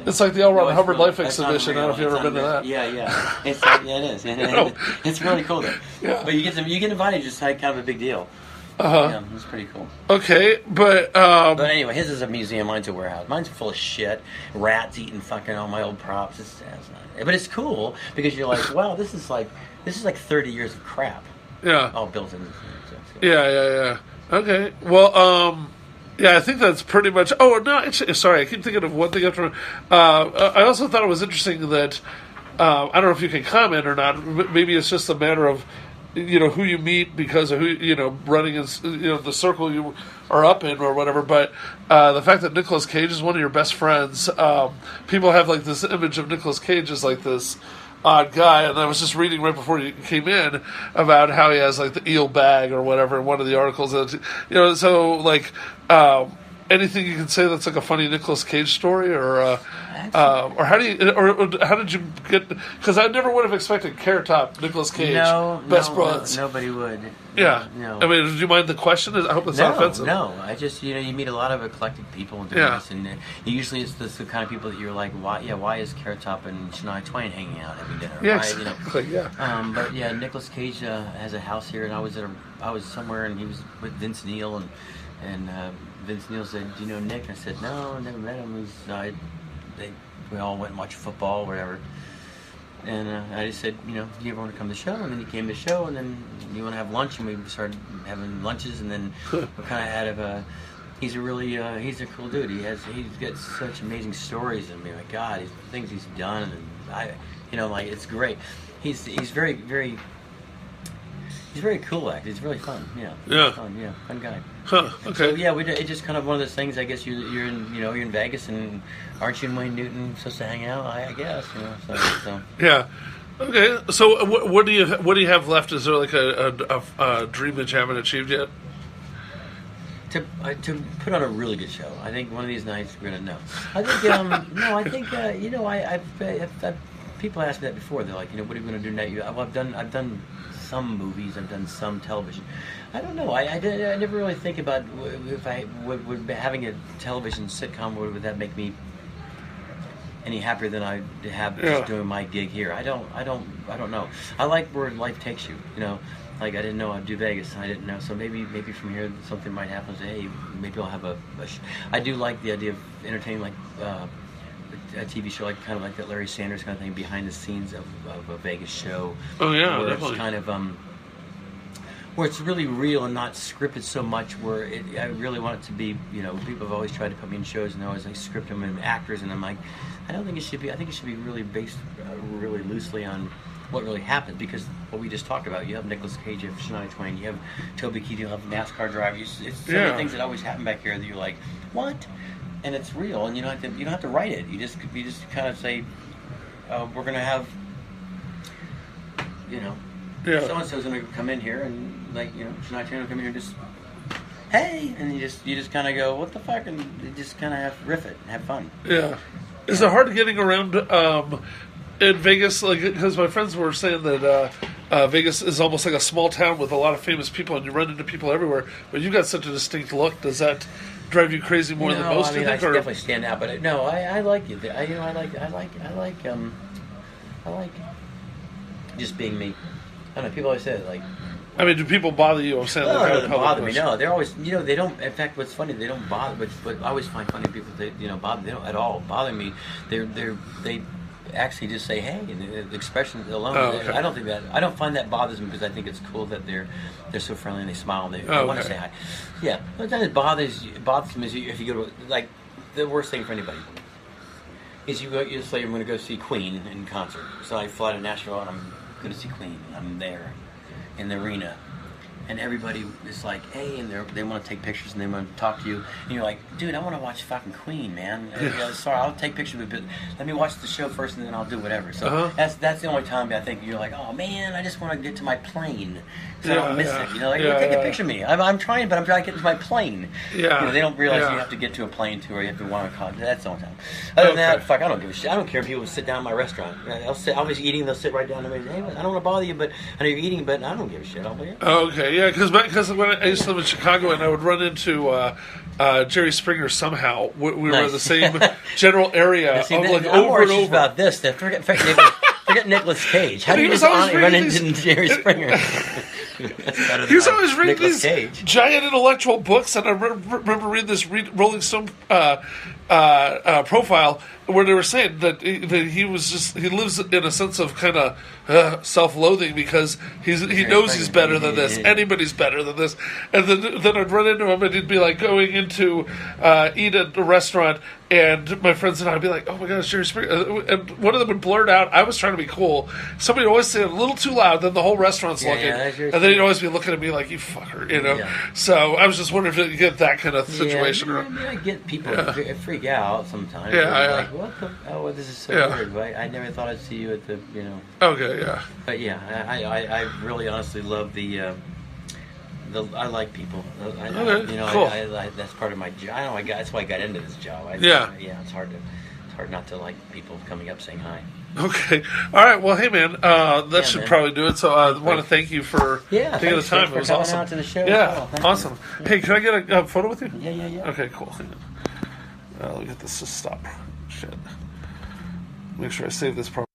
seriously. It's like the L. Ron Hubbard really, Life Exhibition. I don't know if you've ever been to that. Yeah. It's like, yeah, it is. It's really cool though. Yeah. But you get invited, just like kind of a big deal. Uh-huh. Yeah, it's pretty cool. Okay, but anyway, his is a museum. Mine's a warehouse. Mine's full of shit. Rats eating fucking all my old props. It's not, but it's cool because you're like, wow, this is like 30 years of crap. Yeah. All built in. Yeah. Okay. Well, yeah, I think that's pretty much. Oh no, actually, sorry, I keep thinking of one thing after. I also thought it was interesting that I don't know if you can comment or not. Maybe it's just a matter of who you meet because of who running in the circle you are up in or whatever. But the fact that Nicolas Cage is one of your best friends, people have like this image of Nicolas Cage as like this odd guy, and I was just reading right before you came in about how he has like the eel bag or whatever in one of the articles. So like anything you can say that's like a funny Nicolas Cage story, or how did you get? Because I never would have expected Carrot Top Nicolas Cage best buds. Nobody would. Yeah. No. I mean, do you mind the question? I hope it's not offensive. No. I just you meet a lot of eclectic people and things, and usually it's the kind of people that you're like, why is Carrot Top and Shania Twain hanging out having dinner? Yeah, exactly. Yeah. But yeah, Nicolas Cage has a house here, and I was somewhere, and he was with Vince Neil, and Vince Neil said, "Do you know Nick?" I said, "No, I never met him." We all went and watched football, or whatever. And I just said, "Do you ever want to come to the show?" And then he came to the show, and then you want to have lunch, and we started having lunches, and then we're kind of out of he's a really he's a cool dude. He's got such amazing stories, and my God, the things he's done, and it's great. He's very very. He's very cool, act. He's really fun. Yeah. Fun guy. Huh. Okay. So yeah, it's just kind of one of those things. I guess you're in Vegas, and aren't you and Wayne Newton supposed to hang out? I guess So. Yeah. Okay. So what do you have left? Is there like a dream that you haven't achieved yet? To put on a really good show. I think one of these nights we're gonna know. I think no. I think I've people ask me that before. They're like, what are you gonna do next? I've done some movies, I've done some television. I don't know. I never really think about if I would having a television sitcom, would that make me any happier than I have just doing my gig here? I don't know. I like where life takes you. Like I didn't know I'd do Vegas. I didn't know. So maybe from here something might happen. Say, hey, maybe I'll have I do like the idea of entertaining, like a TV show, like kind of like that Larry Sanders kind of thing, behind the scenes of a Vegas show. Oh yeah, where definitely. It's kind of where it's really real and not scripted so much. Where I really want it to be. People have always tried to put me in shows and always like script them and actors, and I'm like, I don't think it should be. I think it should be really based really loosely on what really happened, because what we just talked about. You have Nicolas Cage, you have Shania Twain, you have Toby Keith, you have NASCAR drivers. It's so many things that always happen back here that you're like, what? And it's real, and you don't have to write it. You just kind of say, we're gonna have, so and so's gonna come in here, and like Shania Twain will come in here and just, hey, and you just kind of go, what the fuck, and you just kind of riff it and have fun. Yeah. Is it hard getting around in Vegas? Like, because my friends were saying that Vegas is almost like a small town with a lot of famous people, and you run into people everywhere. But you've got such a distinct look. Does that drive you crazy more than most? I definitely stand out, but no, I like it. I like just being me. I don't know. People always say it, like. I mean, do people bother you? I'm saying no, it doesn't bother me. No, they're always, they don't. In fact, what's funny, they don't bother. But I always find funny people that bother. They don't at all bother me. They actually just say hey, and the expression alone. Okay. I don't find that bothers me, because I think it's cool that they're so friendly and they smile and they want to say hi. Yeah, but then it bothers me is if you go to, like, the worst thing for anybody is you say I'm going to go see Queen in concert. So I fly to Nashville and I'm going to see Queen. I'm there in the arena. And everybody is like, hey, and they want to take pictures and they want to talk to you. And you're like, dude, I want to watch fucking Queen, man. Sorry, I'll take pictures, but let me watch the show first and then I'll do whatever. So that's the only time I think you're like, oh, man, I just want to get to my plane. So I don't miss it. Take a picture of me. I'm trying, but I'm trying to get to my plane. Yeah. They don't realize you have to get to a plane too, or you have to want to call. That's the only time. Other than that, fuck, I don't give a shit. I don't care if people sit down at my restaurant. I'll be eating, they'll sit right down to me. Hey, I don't want to bother you, but I know you're eating, but I don't give a shit. I'll be here. Okay, yeah, because when I used to live in Chicago and I would run into Jerry Springer somehow. We were in the same general area. See, of like I'm over more and anxious over. about this. Forget Nicolas Cage. How do He you was just always run reading into these- Jerry Springer? That's better He was than always reading Nicolas these Cage. giant intellectual books, and I remember reading this Rolling Stone profile where they were saying that he lives in a sense of kind of self-loathing because he knows he's better than this. Anybody's better than this. And then I'd run into him, and he'd be like going into eat at a restaurant, and my friends and I'd be like, "Oh my gosh, Jerry Springer!" And one of them would blurt out, "I was trying to be cool." Somebody would always say it a little too loud, then the whole restaurant's looking, and then he'd always be looking at me like, "You fucker," you know. Yeah. So I was just wondering if you get that kind of situation. Yeah, I mean, I get people freak out sometimes. Yeah, They're yeah. like, what the? Oh, this is so Yeah. weird. But I never thought I'd see you at the, Okay, yeah. But yeah, I really honestly love the. I like people. Cool. That's part of my job. I know. That's why I got into this job. Yeah. It's hard not to like people coming up saying hi. Okay. All right. Well, hey, man, that should man. probably do it. So I want to thank you for taking the thanks time. for It was coming awesome. out to the show. Yeah, Thank awesome. you. Hey, can I get a photo with you? Yeah. Okay, cool. Hang on. Let me get this to stop. Shit. Make sure I save this properly.